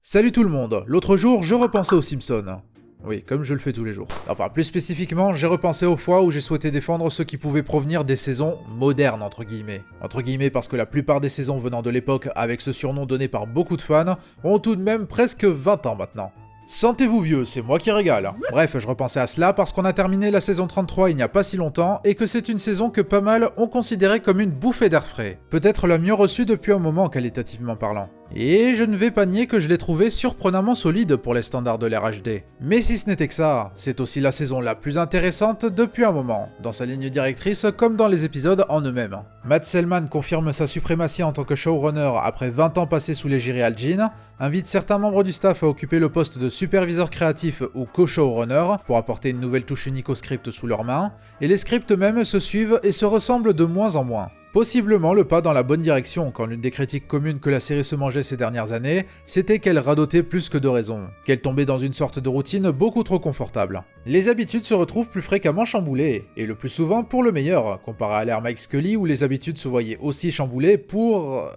Salut tout le monde, l'autre jour je repensais aux Simpsons. Oui, comme je le fais tous les jours. Enfin, plus spécifiquement, j'ai repensé aux fois où j'ai souhaité défendre ceux qui pouvaient provenir des saisons modernes, entre guillemets. Entre guillemets parce que la plupart des saisons venant de l'époque avec ce surnom donné par beaucoup de fans ont tout de même presque 20 ans maintenant. Sentez-vous vieux, c'est moi qui régale. Bref, je repensais à cela parce qu'on a terminé la saison 33 il n'y a pas si longtemps et que c'est une saison que pas mal ont considérée comme une bouffée d'air frais. Peut-être la mieux reçue depuis un moment qualitativement parlant. Et je ne vais pas nier que je l'ai trouvée surprenamment solide pour les standards de l'ère HD. Mais si ce n'était que ça, c'est aussi la saison la plus intéressante depuis un moment, dans sa ligne directrice comme dans les épisodes en eux-mêmes. Matt Selman confirme sa suprématie en tant que showrunner après 20 ans passés sous l'égide Al Jean, invite certains membres du staff à occuper le poste de superviseur créatif ou co-showrunner pour apporter une nouvelle touche unique au script sous leurs mains, et les scripts eux-mêmes se suivent et se ressemblent de moins en moins. Possiblement le pas dans la bonne direction quand l'une des critiques communes que la série se mangeait ces dernières années, c'était qu'elle radotait plus que de raison, qu'elle tombait dans une sorte de routine beaucoup trop confortable. Les habitudes se retrouvent plus fréquemment chamboulées, et le plus souvent pour le meilleur, comparé à l'ère Mike Scully où les habitudes se voyaient aussi chamboulées pour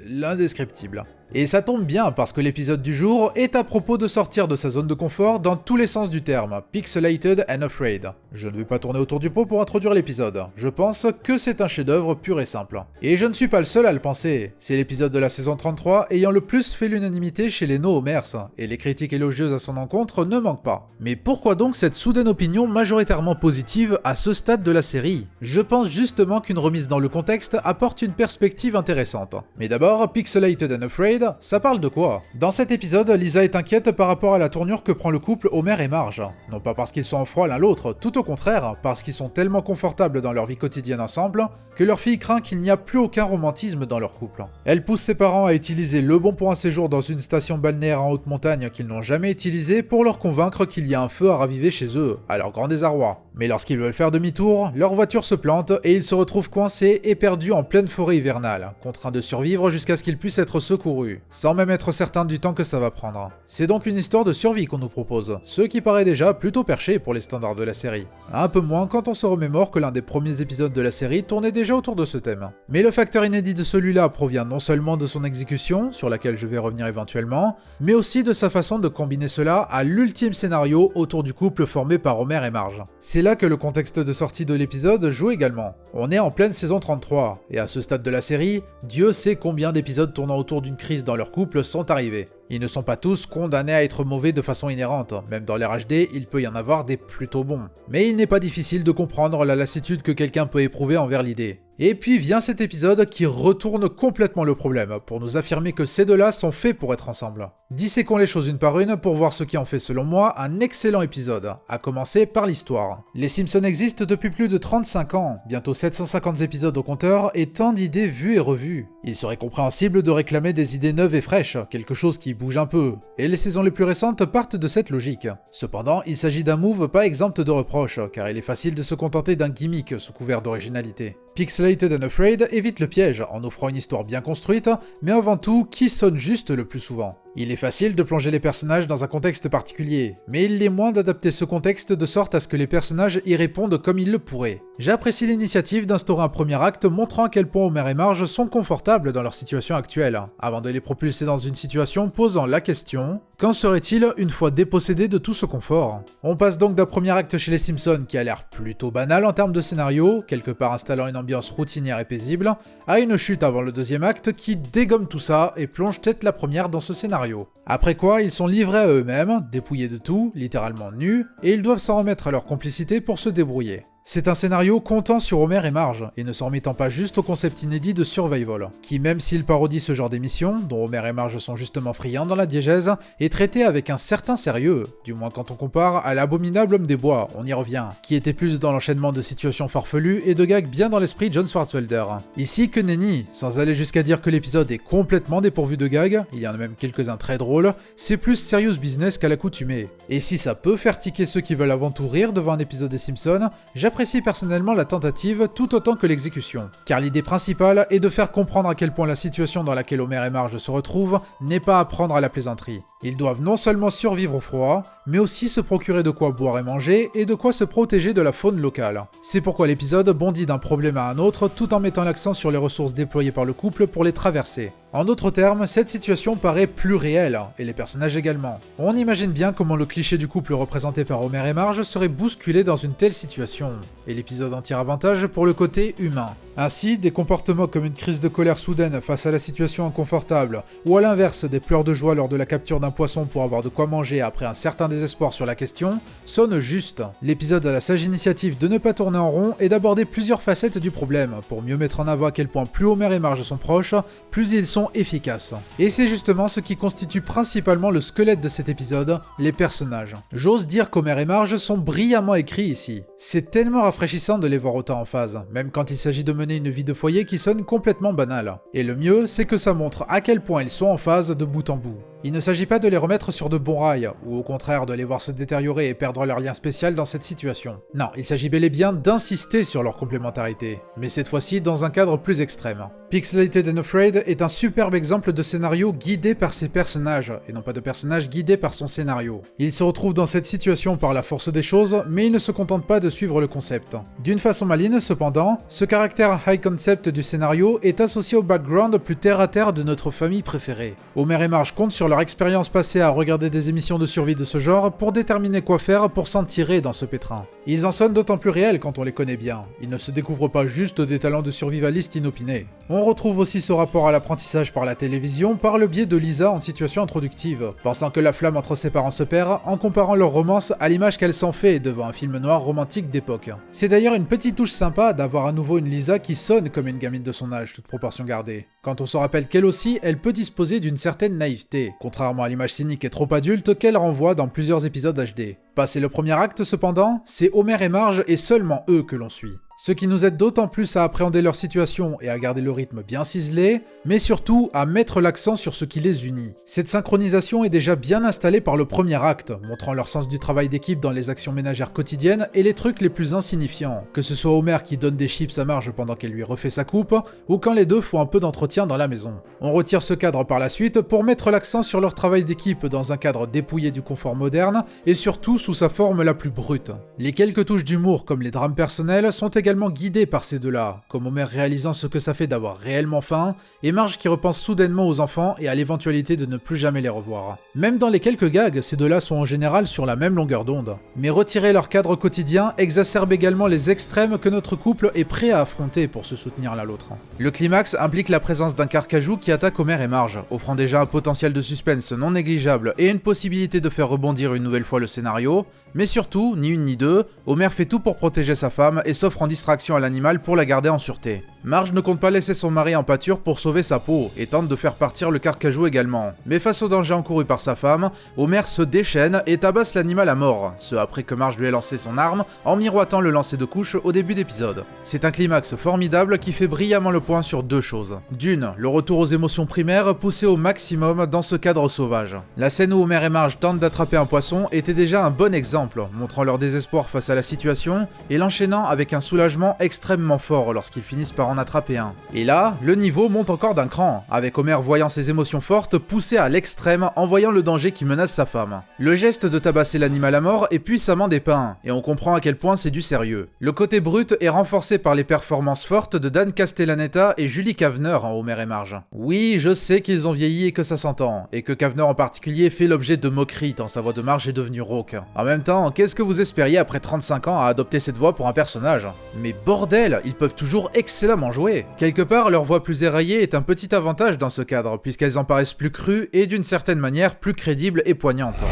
l'indescriptible. Et ça tombe bien parce que l'épisode du jour est à propos de sortir de sa zone de confort dans tous les sens du terme, Pixelated and Afraid. Je ne vais pas tourner autour du pot pour introduire l'épisode, je pense que c'est un chef-d'œuvre pur et simple. Et je ne suis pas le seul à le penser, c'est l'épisode de la saison 33 ayant le plus fait l'unanimité chez les no-homers, et les critiques élogieuses à son encontre ne manquent pas. Mais pourquoi donc cette soudaine opinion majoritairement positive à ce stade de la série? Je pense justement qu'une remise dans le contexte apporte une perspective intéressante. Mais d'abord, Pixelated and Afraid, ça parle de quoi? Dans cet épisode, Lisa est inquiète par rapport à la tournure que prend le couple Homer et Marge. Non pas parce qu'ils sont en froid l'un l'autre, tout au contraire, parce qu'ils sont tellement confortables dans leur vie quotidienne ensemble, que leur fille craint qu'il n'y a plus aucun romantisme dans leur couple. Elle pousse ses parents à utiliser le bon pour un séjour dans une station balnéaire en haute montagne qu'ils n'ont jamais utilisée pour leur convaincre qu'il y a un feu à raviver chez eux, à leur grand désarroi. Mais lorsqu'ils veulent faire demi-tour, leur voiture se plante et ils se retrouvent coincés et perdus en pleine forêt hivernale, contraints de survivre jusqu'à ce qu'ils puissent être secourus, sans même être certains du temps que ça va prendre. C'est donc une histoire de survie qu'on nous propose, ce qui paraît déjà plutôt perché pour les standards de la série. Un peu moins quand on se remémore que l'un des premiers épisodes de la série tournait déjà autour de ce thème. Mais le facteur inédit de celui-là provient non seulement de son exécution, sur laquelle je vais revenir éventuellement, mais aussi de sa façon de combiner cela à l'ultime scénario autour du couple formé par Homer et Marge. C'est là que le contexte de sortie de l'épisode joue également. On est en pleine saison 33, et à ce stade de la série, Dieu sait combien d'épisodes tournant autour d'une crise dans leur couple sont arrivés. Ils ne sont pas tous condamnés à être mauvais de façon inhérente, même dans l'ère HD, il peut y en avoir des plutôt bons. Mais il n'est pas difficile de comprendre la lassitude que quelqu'un peut éprouver envers l'idée. Et puis vient cet épisode qui retourne complètement le problème, pour nous affirmer que ces deux-là sont faits pour être ensemble. Disséquons les choses une par une pour voir ce qui en fait selon moi un excellent épisode, à commencer par l'histoire. Les Simpsons existent depuis plus de 35 ans, bientôt 750 épisodes au compteur et tant d'idées vues et revues. Il serait compréhensible de réclamer des idées neuves et fraîches, quelque chose qui bouge un peu, et les saisons les plus récentes partent de cette logique. Cependant, il s'agit d'un move pas exempt de reproches, car il est facile de se contenter d'un gimmick sous couvert d'originalité. Pixelated and Afraid évite le piège en offrant une histoire bien construite, mais avant tout qui sonne juste le plus souvent. Il est facile de plonger les personnages dans un contexte particulier, mais il l'est moins d'adapter ce contexte de sorte à ce que les personnages y répondent comme ils le pourraient. J'apprécie l'initiative d'instaurer un premier acte montrant à quel point Homer et Marge sont confortables dans leur situation actuelle, avant de les propulser dans une situation posant la question « Qu'en serait-il une fois dépossédés de tout ce confort ?» On passe donc d'un premier acte chez les Simpsons qui a l'air plutôt banal en termes de scénario, quelque part installant une ambiance routinière et paisible, à une chute avant le deuxième acte qui dégomme tout ça et plonge tête la première dans ce scénario. Après quoi, ils sont livrés à eux-mêmes, dépouillés de tout, littéralement nus, et ils doivent s'en remettre à leur complicité pour se débrouiller. C'est un scénario comptant sur Homer et Marge, et ne s'en remettant pas juste au concept inédit de survival, qui même s'il parodie ce genre d'émission, dont Homer et Marge sont justement friands dans la diégèse, est traité avec un certain sérieux, du moins quand on compare à l'abominable Homme des Bois, on y revient, qui était plus dans l'enchaînement de situations farfelues et de gags bien dans l'esprit John Swartzwelder. Ici que nenni, sans aller jusqu'à dire que l'épisode est complètement dépourvu de gags, il y en a même quelques-uns très drôles, c'est plus serious business qu'à l'accoutumée. Et si ça peut faire tiquer ceux qui veulent avant tout rire devant un épisode des Simpsons, j'apprécie personnellement la tentative tout autant que l'exécution, car l'idée principale est de faire comprendre à quel point la situation dans laquelle Homer et Marge se retrouvent n'est pas à prendre à la plaisanterie. Ils doivent non seulement survivre au froid, mais aussi se procurer de quoi boire et manger et de quoi se protéger de la faune locale. C'est pourquoi l'épisode bondit d'un problème à un autre tout en mettant l'accent sur les ressources déployées par le couple pour les traverser. En d'autres termes, cette situation paraît plus réelle, et les personnages également. On imagine bien comment le cliché du couple représenté par Homer et Marge serait bousculé dans une telle situation, et l'épisode en tire avantage pour le côté humain. Ainsi, des comportements comme une crise de colère soudaine face à la situation inconfortable, ou à l'inverse des pleurs de joie lors de la capture d'un poisson pour avoir de quoi manger après un certain désespoir sur la question, sonnent juste. L'épisode a la sage initiative de ne pas tourner en rond et d'aborder plusieurs facettes du problème, pour mieux mettre en avant à quel point plus Homer et Marge sont proches, plus ils sont efficaces. Et c'est justement ce qui constitue principalement le squelette de cet épisode, les personnages. J'ose dire qu'Homer et Marge sont brillamment écrits ici. C'est tellement rafraîchissant de les voir autant en phase, même quand il s'agit de mener une vie de foyer qui sonne complètement banale. Et le mieux, c'est que ça montre à quel point ils sont en phase de bout en bout. Il ne s'agit pas de les remettre sur de bons rails, ou au contraire de les voir se détériorer et perdre leur lien spécial dans cette situation. Non, il s'agit bel et bien d'insister sur leur complémentarité, mais cette fois-ci dans un cadre plus extrême. Pixelated and Afraid est un superbe exemple de scénario guidé par ses personnages, et non pas de personnages guidés par son scénario. Il se retrouve dans cette situation par la force des choses, mais il ne se contente pas de suivre le concept. D'une façon maligne cependant, ce caractère high concept du scénario est associé au background plus terre-à-terre de notre famille préférée. Homer et Marge comptent sur leur expérience passée à regarder des émissions de survie de ce genre pour déterminer quoi faire pour s'en tirer dans ce pétrin. Ils en sonnent d'autant plus réels quand on les connaît bien. Ils ne se découvrent pas juste des talents de survivalistes inopinés. On retrouve aussi ce rapport à l'apprentissage par la télévision par le biais de Lisa en situation introductive, pensant que la flamme entre ses parents se perd en comparant leur romance à l'image qu'elle s'en fait devant un film noir romantique d'époque. C'est d'ailleurs une petite touche sympa d'avoir à nouveau une Lisa qui sonne comme une gamine de son âge, toute proportion gardée. Quand on se rappelle qu'elle aussi, elle peut disposer d'une certaine naïveté, contrairement à l'image cynique et trop adulte qu'elle renvoie dans plusieurs épisodes HD. Passé le premier acte cependant, c'est Homer et Marge et seulement eux que l'on suit. Ce qui nous aide d'autant plus à appréhender leur situation et à garder le rythme bien ciselé, mais surtout à mettre l'accent sur ce qui les unit. Cette synchronisation est déjà bien installée par le premier acte, montrant leur sens du travail d'équipe dans les actions ménagères quotidiennes et les trucs les plus insignifiants, que ce soit Homer qui donne des chips à Marge pendant qu'elle lui refait sa coupe, ou quand les deux font un peu d'entretien dans la maison. On retire ce cadre par la suite pour mettre l'accent sur leur travail d'équipe dans un cadre dépouillé du confort moderne, et surtout sous sa forme la plus brute. Les quelques touches d'humour comme les drames personnels sont également guidés par ces deux-là, comme Homer réalisant ce que ça fait d'avoir réellement faim, et Marge qui repense soudainement aux enfants et à l'éventualité de ne plus jamais les revoir. Même dans les quelques gags, ces deux-là sont en général sur la même longueur d'onde. Mais retirer leur cadre quotidien exacerbe également les extrêmes que notre couple est prêt à affronter pour se soutenir l'un l'autre. Le climax implique la présence d'un carcajou qui attaque Homer et Marge, offrant déjà un potentiel de suspense non négligeable et une possibilité de faire rebondir une nouvelle fois le scénario, mais surtout, ni une ni deux, Homer fait tout pour protéger sa femme et s'offre en distraction à l'animal pour la garder en sûreté. Marge ne compte pas laisser son mari en pâture pour sauver sa peau, et tente de faire partir le carcajou également. Mais face au danger encouru par sa femme, Homer se déchaîne et tabasse l'animal à mort, ce après que Marge lui ait lancé son arme, en miroitant le lancer de couche au début d'épisode. C'est un climax formidable qui fait brillamment le point sur deux choses. D'une, le retour aux émotions primaires poussé au maximum dans ce cadre sauvage. La scène où Homer et Marge tentent d'attraper un poisson était déjà un bon exemple, montrant leur désespoir face à la situation, et l'enchaînant avec un soulagement extrêmement fort lorsqu'ils finissent par en attraper un. Et là, le niveau monte encore d'un cran, avec Homer voyant ses émotions fortes poussées à l'extrême en voyant le danger qui menace sa femme. Le geste de tabasser l'animal à mort est puissamment dépeint, et on comprend à quel point c'est du sérieux. Le côté brut est renforcé par les performances fortes de Dan Castellaneta et Julie Kavner en Homer et Marge. Oui, je sais qu'ils ont vieilli et que ça s'entend, et que Kavner en particulier fait l'objet de moqueries tant sa voix de Marge est devenue rauque. En même temps, qu'est-ce que vous espériez après 35 ans à adopter cette voix pour un personnage? Mais bordel, ils peuvent toujours excellemment jouer. Quelque part, leur voix plus éraillée est un petit avantage dans ce cadre, puisqu'elles en paraissent plus crues et d'une certaine manière plus crédibles et poignantes.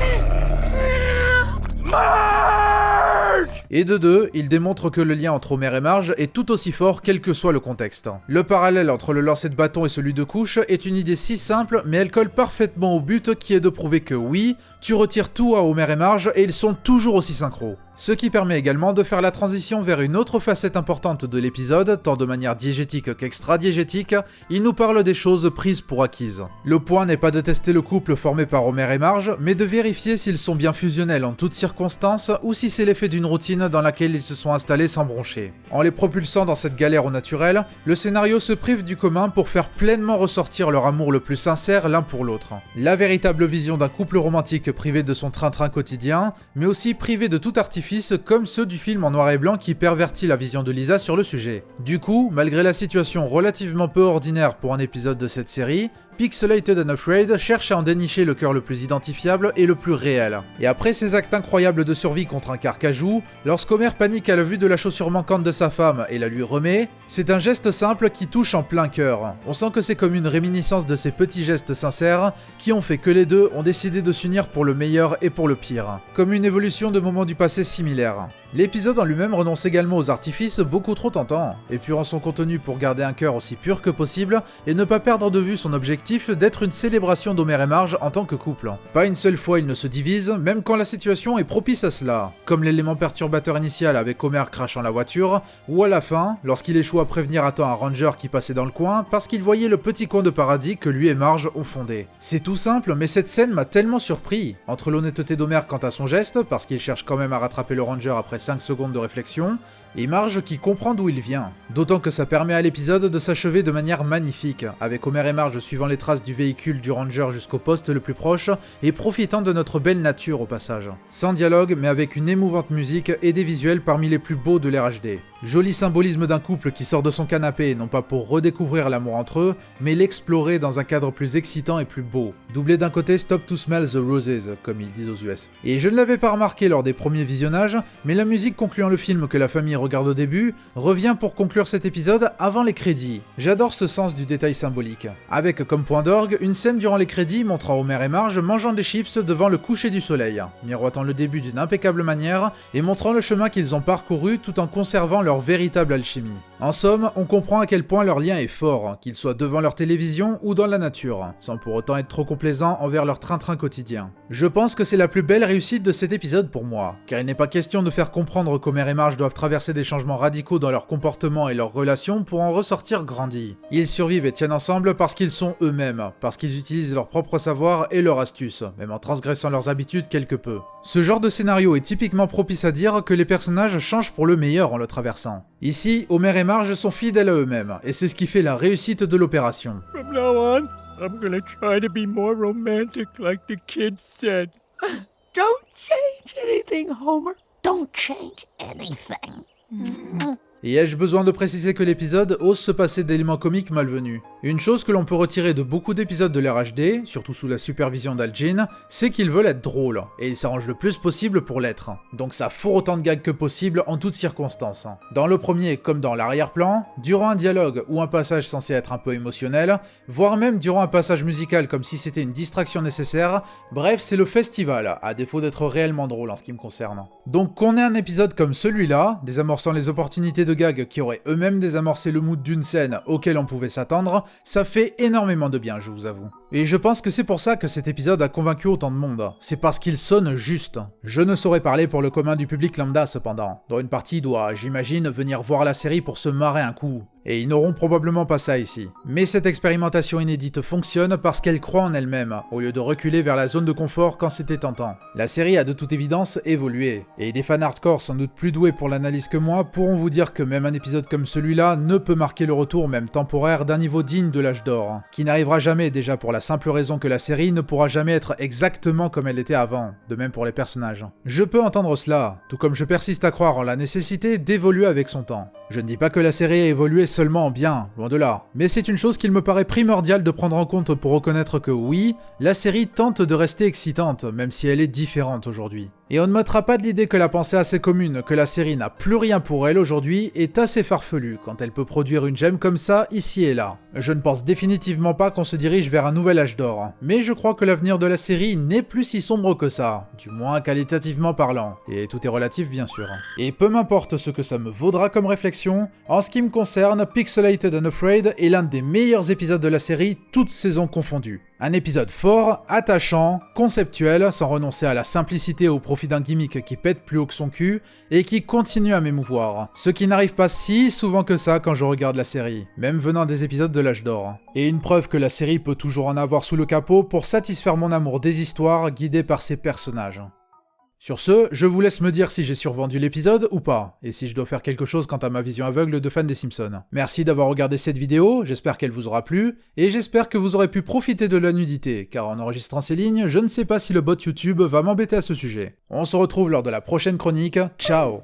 Et de deux, il démontre que le lien entre Homer et Marge est tout aussi fort quel que soit le contexte. Le parallèle entre le lancer de bâton et celui de couche est une idée si simple, mais elle colle parfaitement au but qui est de prouver que oui, tu retires tout à Homer et Marge et ils sont toujours aussi synchro. Ce qui permet également de faire la transition vers une autre facette importante de l'épisode, tant de manière diégétique qu'extra-diégétique, il nous parle des choses prises pour acquises. Le point n'est pas de tester le couple formé par Homer et Marge, mais de vérifier s'ils sont bien fusionnels en toutes circonstances ou si c'est l'effet d'une routine dans laquelle ils se sont installés sans broncher. En les propulsant dans cette galère au naturel, le scénario se prive du commun pour faire pleinement ressortir leur amour le plus sincère l'un pour l'autre. La véritable vision d'un couple romantique privé de son train-train quotidien, mais aussi privé de tout artifice comme ceux du film en noir et blanc qui pervertit la vision de Lisa sur le sujet. Du coup, malgré la situation relativement peu ordinaire pour un épisode de cette série, Pixelated and Afraid cherche à en dénicher le cœur le plus identifiable et le plus réel. Et après ses actes incroyables de survie contre un carcajou, lorsqu'Homer panique à la vue de la chaussure manquante de sa femme et la lui remet, c'est un geste simple qui touche en plein cœur. On sent que c'est comme une réminiscence de ces petits gestes sincères qui ont fait que les deux ont décidé de s'unir pour le meilleur et pour le pire. Comme une évolution de moments du passé similaires. L'épisode en lui-même renonce également aux artifices beaucoup trop tentants, épurant son contenu pour garder un cœur aussi pur que possible et ne pas perdre de vue son objectif d'être une célébration d'Homer et Marge en tant que couple. Pas une seule fois ils ne se divisent, même quand la situation est propice à cela, comme l'élément perturbateur initial avec Homer crachant la voiture, ou à la fin, lorsqu'il échoue à prévenir à temps un ranger qui passait dans le coin parce qu'il voyait le petit coin de paradis que lui et Marge ont fondé. C'est tout simple, mais cette scène m'a tellement surpris, entre l'honnêteté d'Homer quant à son geste, parce qu'il cherche quand même à rattraper le ranger après 5 secondes de réflexion, et Marge qui comprend d'où il vient. D'autant que ça permet à l'épisode de s'achever de manière magnifique, avec Homer et Marge suivant les traces du véhicule du ranger jusqu'au poste le plus proche, et profitant de notre belle nature au passage. Sans dialogue, mais avec une émouvante musique et des visuels parmi les plus beaux de l'ère HD. Joli symbolisme d'un couple qui sort de son canapé, non pas pour redécouvrir l'amour entre eux, mais l'explorer dans un cadre plus excitant et plus beau. Doublé d'un côté Stop to Smell the Roses, comme ils disent aux US. Et je ne l'avais pas remarqué lors des premiers visionnages, mais la musique concluant le film que la famille regarde au début, revient pour conclure cet épisode avant les crédits. J'adore ce sens du détail symbolique. Avec comme point d'orgue, une scène durant les crédits montrant Homer et Marge mangeant des chips devant le coucher du soleil, miroitant le début d'une impeccable manière et montrant le chemin qu'ils ont parcouru tout en conservant leur véritable alchimie. En somme, on comprend à quel point leur lien est fort, qu'ils soient devant leur télévision ou dans la nature, sans pour autant être trop complaisants envers leur train-train quotidien. Je pense que c'est la plus belle réussite de cet épisode pour moi, car il n'est pas question de faire comprendre qu'Homer et Marge doivent traverser des changements radicaux dans leur comportement et leurs relations pour en ressortir grandis. Ils survivent et tiennent ensemble parce qu'ils sont eux-mêmes, parce qu'ils utilisent leur propre savoir et leur astuce, même en transgressant leurs habitudes quelque peu. Ce genre de scénario est typiquement propice à dire que les personnages changent pour le meilleur en le traversant. Ici, Homer et Marge sont fidèles à eux-mêmes, et c'est ce qui fait la réussite de l'opération. From now on, I'm gonna try to be more romantic like the kids said. Don't change anything, Homer. Don't change anything. Et ai-je besoin de préciser que l'épisode ose se passer d'éléments comiques malvenus? Une chose que l'on peut retirer de beaucoup d'épisodes de l'ère HD, surtout sous la supervision d'Al Jean, c'est qu'ils veulent être drôles, et ils s'arrangent le plus possible pour l'être. Donc ça fourre autant de gags que possible en toutes circonstances. Dans le premier comme dans l'arrière-plan, durant un dialogue ou un passage censé être un peu émotionnel, voire même durant un passage musical comme si c'était une distraction nécessaire, bref c'est le festival, à défaut d'être réellement drôle en ce qui me concerne. Donc qu'on ait un épisode comme celui-là, désamorçant les opportunités de gags qui auraient eux-mêmes désamorcé le mood d'une scène auquel on pouvait s'attendre, ça fait énormément de bien, je vous avoue. Et je pense que c'est pour ça que cet épisode a convaincu autant de monde. C'est parce qu'il sonne juste. Je ne saurais parler pour le commun du public lambda cependant, dont une partie doit, j'imagine, venir voir la série pour se marrer un coup. Et ils n'auront probablement pas ça ici. Mais cette expérimentation inédite fonctionne parce qu'elle croit en elle-même, au lieu de reculer vers la zone de confort quand c'était tentant. La série a de toute évidence évolué, et des fans hardcore sans doute plus doués pour l'analyse que moi pourront vous dire que même un épisode comme celui-là ne peut marquer le retour même temporaire d'un niveau digne de l'âge d'or, qui n'arrivera jamais déjà pour la simple raison que la série ne pourra jamais être exactement comme elle était avant, de même pour les personnages. Je peux entendre cela, tout comme je persiste à croire en la nécessité d'évoluer avec son temps. Je ne dis pas que la série a évolué seulement en bien, loin de là, mais c'est une chose qu'il me paraît primordial de prendre en compte pour reconnaître que oui, la série tente de rester excitante, même si elle est différente aujourd'hui. Et on ne m'ôtera pas de l'idée que la pensée assez commune que la série n'a plus rien pour elle aujourd'hui est assez farfelue quand elle peut produire une gemme comme ça ici et là. Je ne pense définitivement pas qu'on se dirige vers un nouvel âge d'or, mais je crois que l'avenir de la série n'est plus si sombre que ça, du moins qualitativement parlant, et tout est relatif bien sûr. Et peu m'importe ce que ça me vaudra comme réflexion, en ce qui me concerne, Pixelated and Afraid est l'un des meilleurs épisodes de la série, toutes saisons confondues. Un épisode fort, attachant, conceptuel, sans renoncer à la simplicité au profit d'un gimmick qui pète plus haut que son cul, et qui continue à m'émouvoir. Ce qui n'arrive pas si souvent que ça quand je regarde la série, même venant des épisodes de l'âge d'or. Et une preuve que la série peut toujours en avoir sous le capot pour satisfaire mon amour des histoires guidées par ses personnages. Sur ce, je vous laisse me dire si j'ai survendu l'épisode ou pas, et si je dois faire quelque chose quant à ma vision aveugle de fan des Simpsons. Merci d'avoir regardé cette vidéo, j'espère qu'elle vous aura plu, et j'espère que vous aurez pu profiter de la nudité, car en enregistrant ces lignes, je ne sais pas si le bot YouTube va m'embêter à ce sujet. On se retrouve lors de la prochaine chronique, ciao!